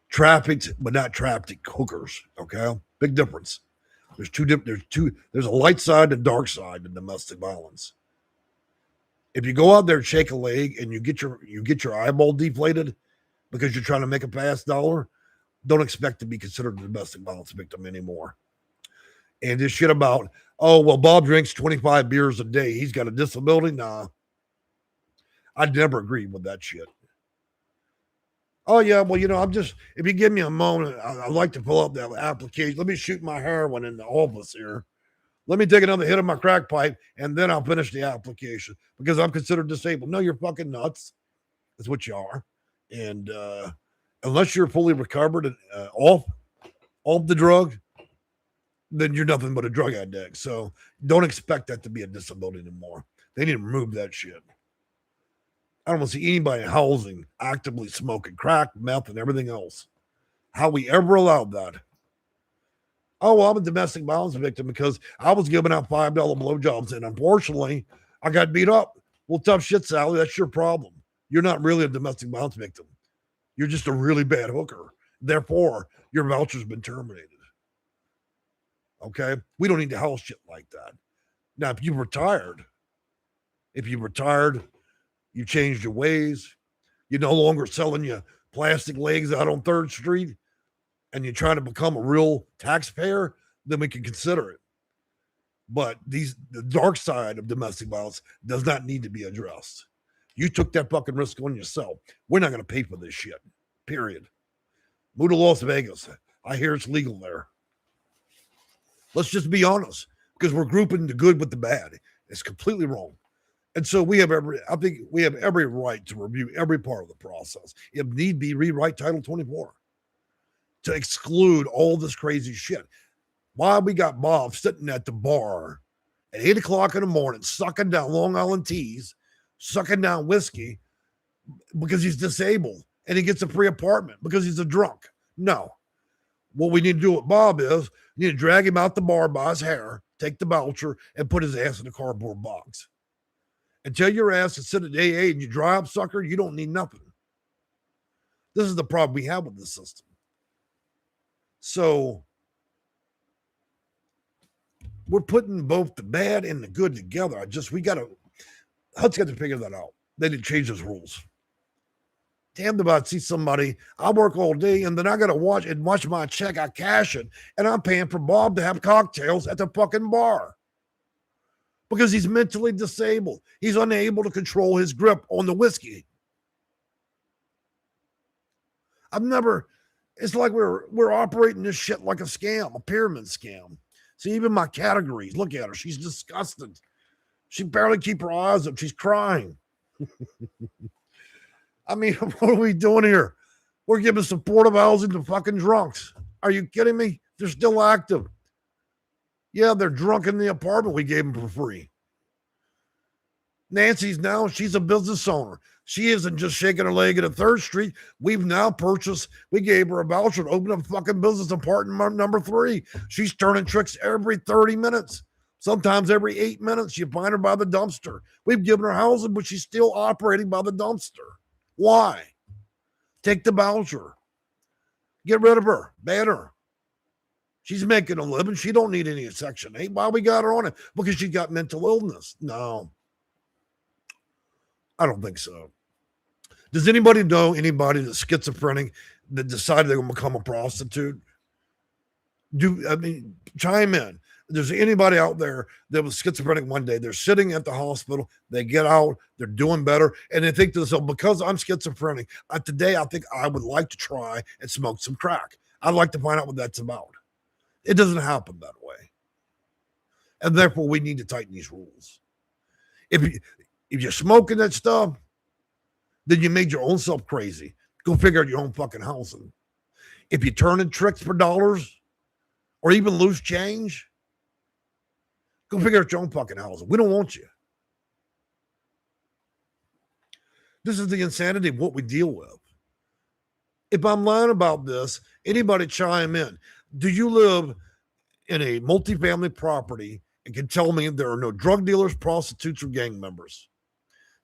Trafficked, but not trafficked hookers. Okay, big difference. There's a light side and dark side to domestic violence. If you go out there and shake a leg and you get your eyeball deflated because you're trying to make a fast dollar, don't expect to be considered a domestic violence victim anymore. And this shit about, oh, well, Bob drinks 25 beers a day, he's got a disability. Nah, I'd never agreed with that shit. Oh, yeah, well, I'm just, if you give me a moment, I'd like to pull up that application. Let me shoot my heroin in the office here. Let me take another hit of my crack pipe, and then I'll finish the application because I'm considered disabled. No, you're fucking nuts. That's what you are. And unless you're fully recovered and off the drug, then you're nothing but a drug addict. So don't expect that to be a disability anymore. They need to remove that shit. I don't want to see anybody in housing actively smoking crack, meth, and everything else. How we ever allowed that? Oh, well, I'm a domestic violence victim because I was giving out $5 blowjobs, and unfortunately, I got beat up. Well, tough shit, Sally. That's your problem. You're not really a domestic violence victim. You're just a really bad hooker. Therefore, your voucher's been terminated. Okay? We don't need to house shit like that. Now, if you've retired, you changed your ways, you're no longer selling you plastic legs out on 3rd Street, and you're trying to become a real taxpayer, then we can consider it. But the dark side of domestic violence does not need to be addressed. You took that fucking risk on yourself. We're not going to pay for this shit, period. Move to Las Vegas. I hear it's legal there. Let's just be honest, because we're grouping the good with the bad. It's completely wrong. And so I think we have every right to review every part of the process. If need be, rewrite Title 24 to exclude all this crazy shit. Why we got Bob sitting at the bar at 8 o'clock in the morning, sucking down Long Island teas, sucking down whiskey because he's disabled and he gets a free apartment because he's a drunk. No. What we need to do with Bob is we need to drag him out the bar by his hair, take the voucher, and put his ass in a cardboard box. And tell your ass to sit at AA and you dry up, sucker, you don't need nothing. This is the problem we have with the system. So we're putting both the bad and the good together. HUD's got to figure that out. They didn't change those rules. Damned if I see somebody, I work all day and then I got to watch my check, I cash it, and I'm paying for Bob to have cocktails at the fucking bar. Because he's mentally disabled. He's unable to control his grip on the whiskey. It's like we're operating this shit like a scam, a pyramid scam. See, even my categories, look at her. She's disgusted. She barely keep her eyes up. She's crying. I mean, what are we doing here? We're giving supportive housing to fucking drunks. Are you kidding me? They're still active. Yeah, they're drunk in the apartment we gave them for free. She's a business owner. She isn't just shaking her leg at a 3rd Street. We gave her a voucher to open up fucking business apartment number 3. She's turning tricks every 30 minutes. Sometimes every 8 minutes, you find her by the dumpster. We've given her housing, but she's still operating by the dumpster. Why? Take the voucher. Get rid of her. Ban her. She's making a living. She don't need any Section 8. Why we got her on it? Because she got mental illness. No. I don't think so. Does anybody know anybody that's schizophrenic that decided they're going to become a prostitute? Chime in. There's anybody out there that was schizophrenic one day, they're sitting at the hospital, they get out, they're doing better, and they think to themselves, because I'm schizophrenic, today I think I would like to try and smoke some crack. I'd like to find out what that's about. It doesn't happen that way. And therefore, we need to tighten these rules. If you're smoking that stuff, then you made your own self crazy. Go figure out your own fucking housing. If you're turning tricks for dollars or even loose change, go figure out your own fucking housing. We don't want you. This is the insanity of what we deal with. If I'm lying about this, anybody chime in. Do you live in a multifamily property and can tell me there are no drug dealers, prostitutes, or gang members?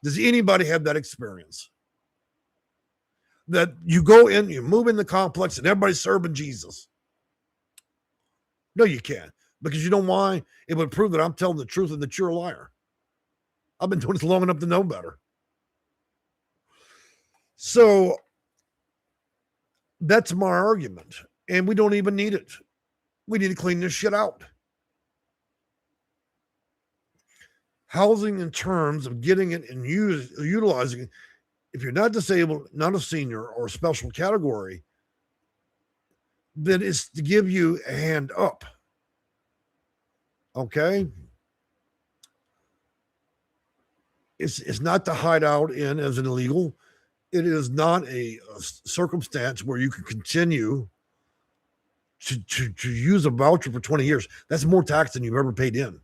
Does anybody have that experience? That you go in, you move in the complex, and everybody's serving Jesus? No, you can't. Because you know why? It would prove that I'm telling the truth and that you're a liar. I've been doing this long enough to know better. So that's my argument. And we don't even need it. We need to clean this shit out. Housing in terms of getting it and utilizing it. If you're not disabled, not a senior or a special category, then it's to give you a hand up. Okay? It's not to hide out in as an illegal. It is not a circumstance where you can continue to use a voucher for 20 years. That's more tax than you've ever paid in.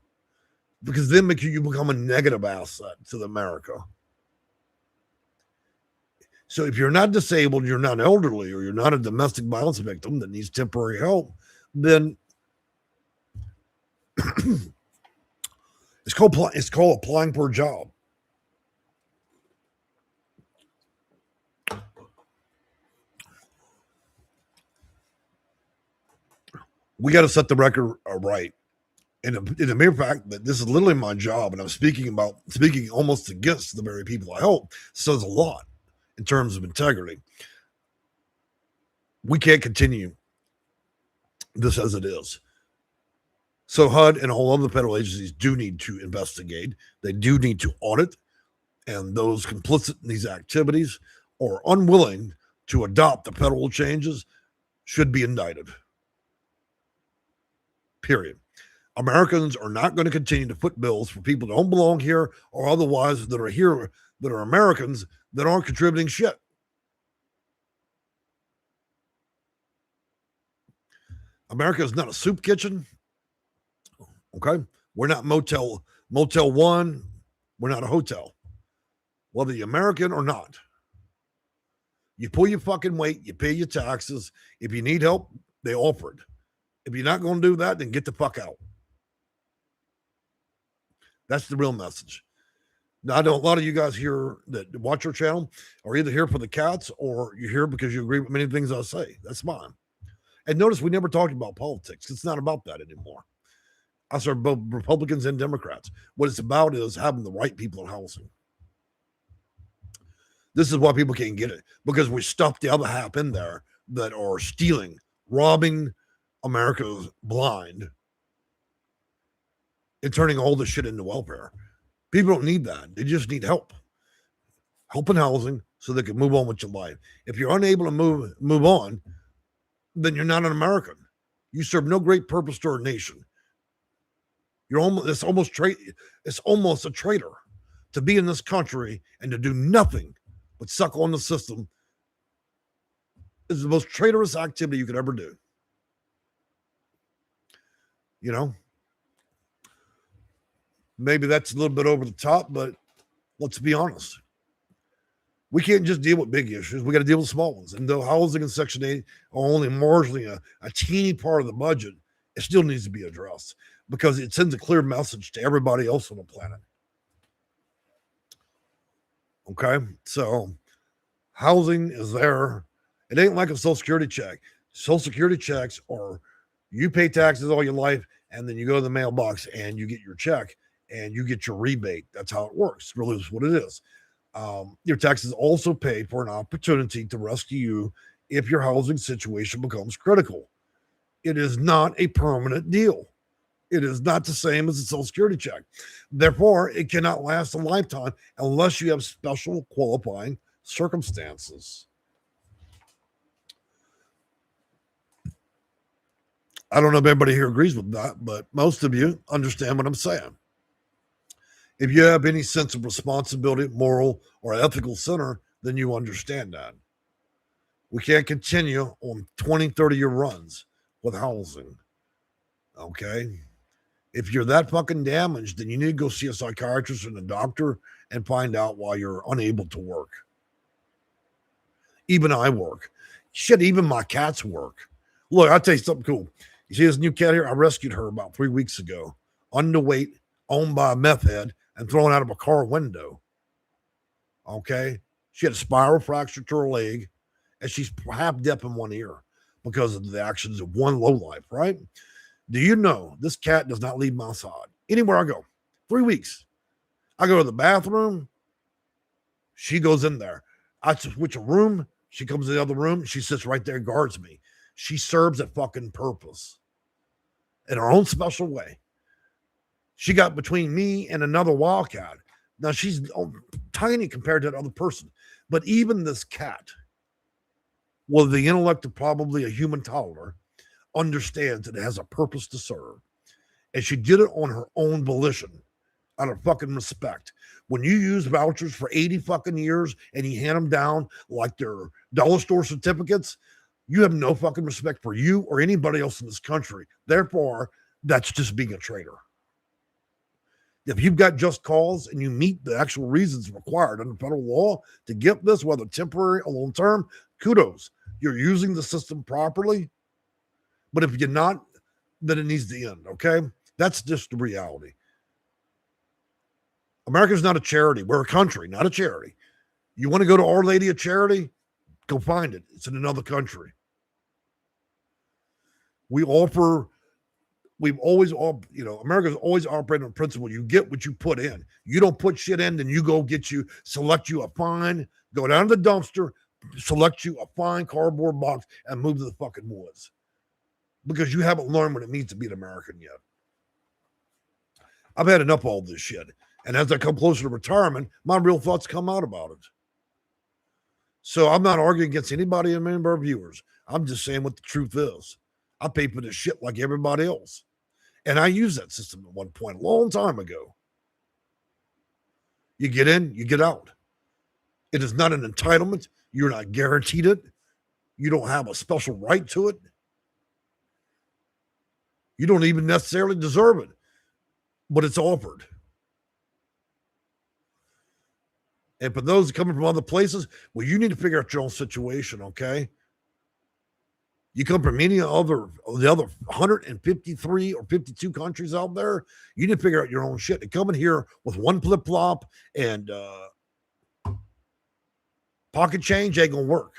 Because then you become a negative asset to America. So if you're not disabled, you're not elderly, or you're not a domestic violence victim that needs temporary help, then it's called applying for a job. We got to set the record right. And the mere fact that this is literally my job, and I'm speaking almost against the very people I help, says a lot in terms of integrity. We can't continue this as it is. So HUD and all other federal agencies do need to investigate. They do need to audit, and those complicit in these activities or unwilling to adopt the federal changes should be indicted. Period. Americans are not going to continue to foot bills for people that don't belong here or otherwise that are here, that are Americans that aren't contributing shit. America is not a soup kitchen. Okay? We're not Motel 1. We're not a hotel. Whether you're American or not. You pull your fucking weight. You pay your taxes. If you need help, they offer it. If you're not going to do that, then get the fuck out. That's the real message. Now, I know a lot of you guys here that watch our channel are either here for the cats or you're here because you agree with many things I say. That's fine. And notice we never talked about politics. It's not about that anymore. I serve both Republicans and Democrats. What it's about is having the right people in housing. This is why people can't get it, because we stuffed the other half in there that are stealing, robbing America blind, and turning all this shit into welfare. People don't need that. They just need help. Help in housing so they can move on with your life. If you're unable to move on, then you're not an American. You serve no great purpose to our nation. It's almost a traitor to be in this country and to do nothing but suck on the system. Is the most traitorous activity you could ever do. You know? Maybe that's a little bit over the top, but let's be honest. We can't just deal with big issues. We got to deal with small ones. And though housing and Section 8 are only marginally a teeny part of the budget, it still needs to be addressed because it sends a clear message to everybody else on the planet. Okay? So housing is there. It ain't like a Social Security check. Social Security checks are you pay taxes all your life, and then you go to the mailbox and you get your check. And you get your rebate. That's how it works. Really is what it is. Your taxes also paid for an opportunity to rescue you if your housing situation becomes critical. It is not a permanent deal. It is not the same as a Social Security check. Therefore, it cannot last a lifetime unless you have special qualifying circumstances. I don't know if everybody here agrees with that, but most of you understand what I'm saying. If you have any sense of responsibility, moral, or ethical center, then you understand that. We can't continue on 20, 30-year runs with housing. Okay? If you're that fucking damaged, then you need to go see a psychiatrist and a doctor and find out why you're unable to work. Even I work. Shit, even my cats work. Look, I'll tell you something cool. You see this new cat here? I rescued her about 3 weeks ago. Underweight, owned by a meth head, and thrown out of a car window. Okay? She had a spiral fracture to her leg, and she's half deaf in one ear because of the actions of one lowlife, right? Do you know this cat does not leave my side anywhere I go? 3 weeks. I go to the bathroom. She goes in there. I switch a room. She comes to the other room. She sits right there and guards me. She serves a fucking purpose in her own special way. She got between me and another wildcat. Now, she's tiny compared to that other person. But even this cat, with the intellect of probably a human toddler, understands that it has a purpose to serve. And she did it on her own volition, out of fucking respect. When you use vouchers for 80 fucking years and you hand them down like they're dollar store certificates, you have no fucking respect for you or anybody else in this country. Therefore, that's just being a traitor. If you've got just cause and you meet the actual reasons required under federal law to get this, whether temporary or long term, kudos. You're using the system properly. But if you're not, then it needs to end, okay? That's just the reality. America's not a charity. We're a country, not a charity. You want to go to Our Lady of Charity? Go find it. It's in another country. We've always, America's always operated on principle. You get what you put in. You don't put shit in, then you go select you a fine, go down to the dumpster, select you a fine cardboard box, and move to the fucking woods. Because you haven't learned what it means to be an American yet. I've had enough of all this shit. And as I come closer to retirement, my real thoughts come out about it. So I'm not arguing against anybody in any of our viewers. I'm just saying what the truth is. I pay for this shit like everybody else. And I used that system at one point, a long time ago. You get in, you get out. It is not an entitlement. You're not guaranteed it. You don't have a special right to it. You don't even necessarily deserve it, but it's offered. And for those coming from other places, well, you need to figure out your own situation, okay? You come from any other, the other 153 or 52 countries out there, you need to figure out your own shit. And coming here with one flip-flop and pocket change ain't going to work.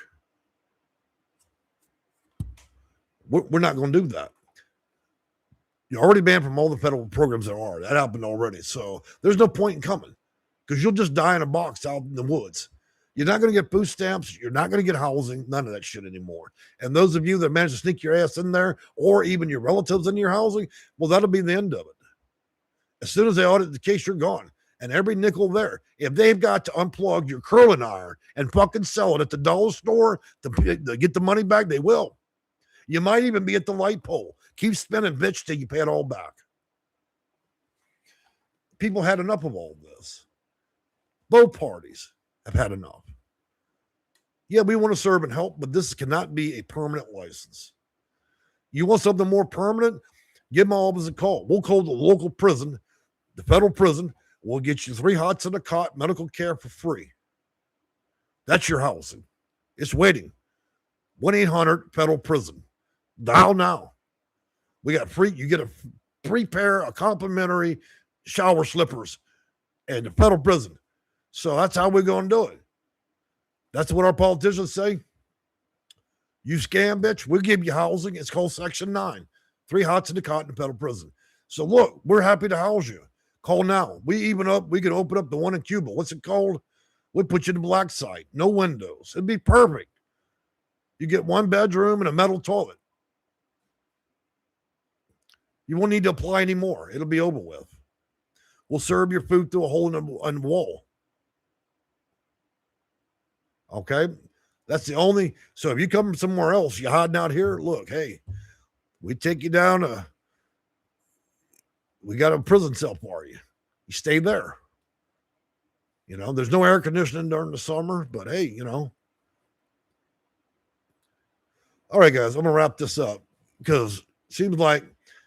We're not going to do that. You're already banned from all the federal programs there are. That happened already. So there's no point in coming because you'll just die in a box out in the woods. You're not going to get food stamps. You're not going to get housing. None of that shit anymore. And those of you that manage to sneak your ass in there or even your relatives in your housing, well, that'll be the end of it. As soon as they audit the case, you're gone. And every nickel there, if they've got to unplug your curling iron and fucking sell it at the dollar store to get the money back, they will. You might even be at the light pole. Keep spinning, bitch, till you pay it all back. People had enough of all this. Both parties have had enough. Yeah, we want to serve and help, but this cannot be a permanent license. You want something more permanent? Give my office a call. We'll call the local prison, the federal prison. We'll get you 3 hots and a cot, medical care for free. That's your housing. It's waiting. 1-800-FEDERAL PRISON. Dial now. We got free. You get a free pair of complimentary shower slippers and the federal prison. So that's how we're going to do it. That's what our politicians say. You scam, bitch. We'll give you housing. It's called Section 9. 3 hots in the cot in the federal prison. So look, we're happy to house you. Call now. We can open up the one in Cuba. What's it called? We'll put you in the black site. No windows. It'd be perfect. You get 1 bedroom and a metal toilet. You won't need to apply anymore. It'll be over with. We'll serve your food through a hole in the wall. Okay? That's the only. So if you come from somewhere else, you're hiding out here, look, hey, we take you down. We got a prison cell for you. You stay there. You know, there's no air conditioning during the summer, but hey, you know. All right, guys, I'm going to wrap this up because seems like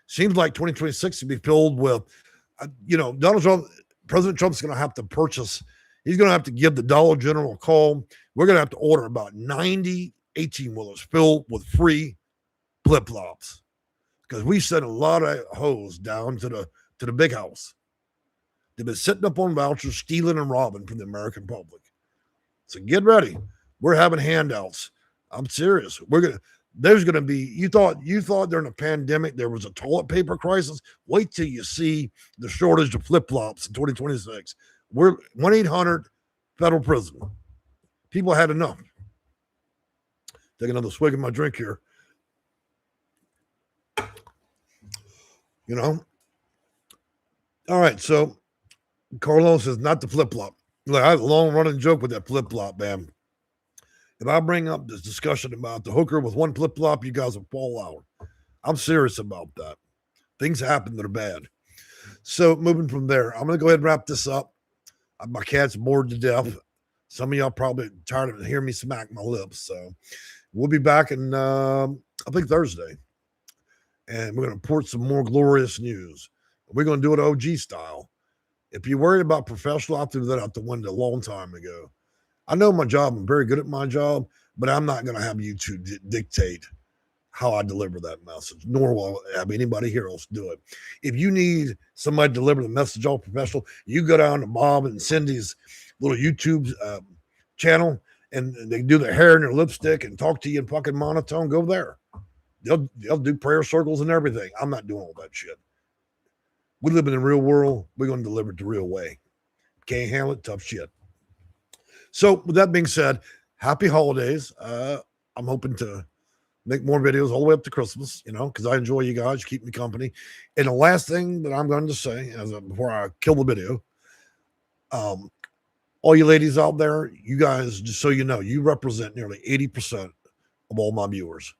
2026 to be filled with, Donald Trump, President Trump's going to have to purchase. He's going to have to give the Dollar General a call. We're going to have to order about 90 18-wheelers filled with free flip-flops because we sent a lot of hoes down to the big house. They've been sitting up on vouchers, stealing and robbing from the American public. So get ready. We're having handouts. I'm serious. There's going to be, you thought during the pandemic there was a toilet paper crisis. Wait till you see the shortage of flip-flops in 2026. We're 1-800 federal prison. People had enough. Take another swig of my drink here. You know? All right, so Carlos says not the flip-flop. Like, I have a long-running joke with that flip-flop, man. If I bring up this discussion about the hooker with one flip-flop, you guys will fall out. I'm serious about that. Things happen that are bad. So moving from there, I'm going to go ahead and wrap this up. My cat's bored to death. Some of y'all probably tired of hearing me smack my lips. So we'll be back in, I think, Thursday. And we're going to report some more glorious news. We're going to do it OG style. If you're worried about professional, I threw that out the window a long time ago. I know my job. I'm very good at my job, but I'm not going to have you two dictate how I deliver that message, nor will I have anybody here else do it. If you need somebody to deliver the message all professional, you go down to Bob and Cindy's little YouTube channel, and they do their hair and their lipstick and talk to you in fucking monotone. Go there. They'll do prayer circles and everything. I'm not doing all that shit. We live in the real world. We're going to deliver it the real way. Can't handle it, tough shit. So with that being said, happy holidays. I'm hoping to make more videos all the way up to Christmas, because I enjoy you guys. You keep me company. And the last thing that I'm going to say before I kill the video, all you ladies out there, you guys, just so you know, you represent nearly 80% of all my viewers.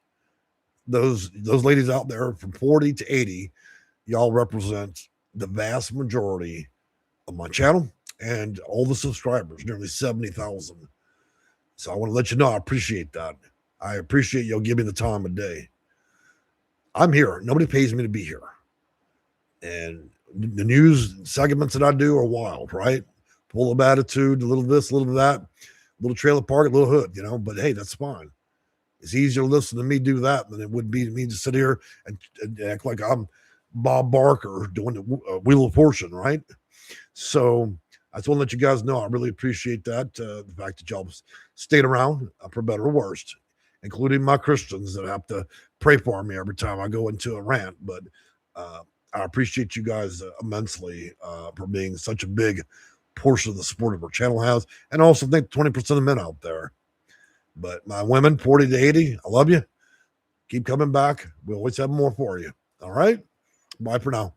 Those ladies out there from 40 to 80, y'all represent the vast majority of my channel and all the subscribers, nearly 70,000. So I want to let you know I appreciate that. I appreciate y'all giving the time of day. I'm here. Nobody pays me to be here. And the news segments that I do are wild, right? Full of attitude, a little this, a little that, a little trailer park, a little hood, But hey, that's fine. It's easier to listen to me do that than it would be to me to sit here and act like I'm Bob Barker doing the Wheel of Fortune, right? So I just want to let you guys know I really appreciate that. The fact that y'all stayed around for better or worse, including my Christians that have to pray for me every time I go into a rant. But I appreciate you guys immensely for being such a big portion of the support of our channel has, and also think 20% of men out there. But my women, 40 to 80, I love you. Keep coming back. We always have more for you. All right? Bye for now.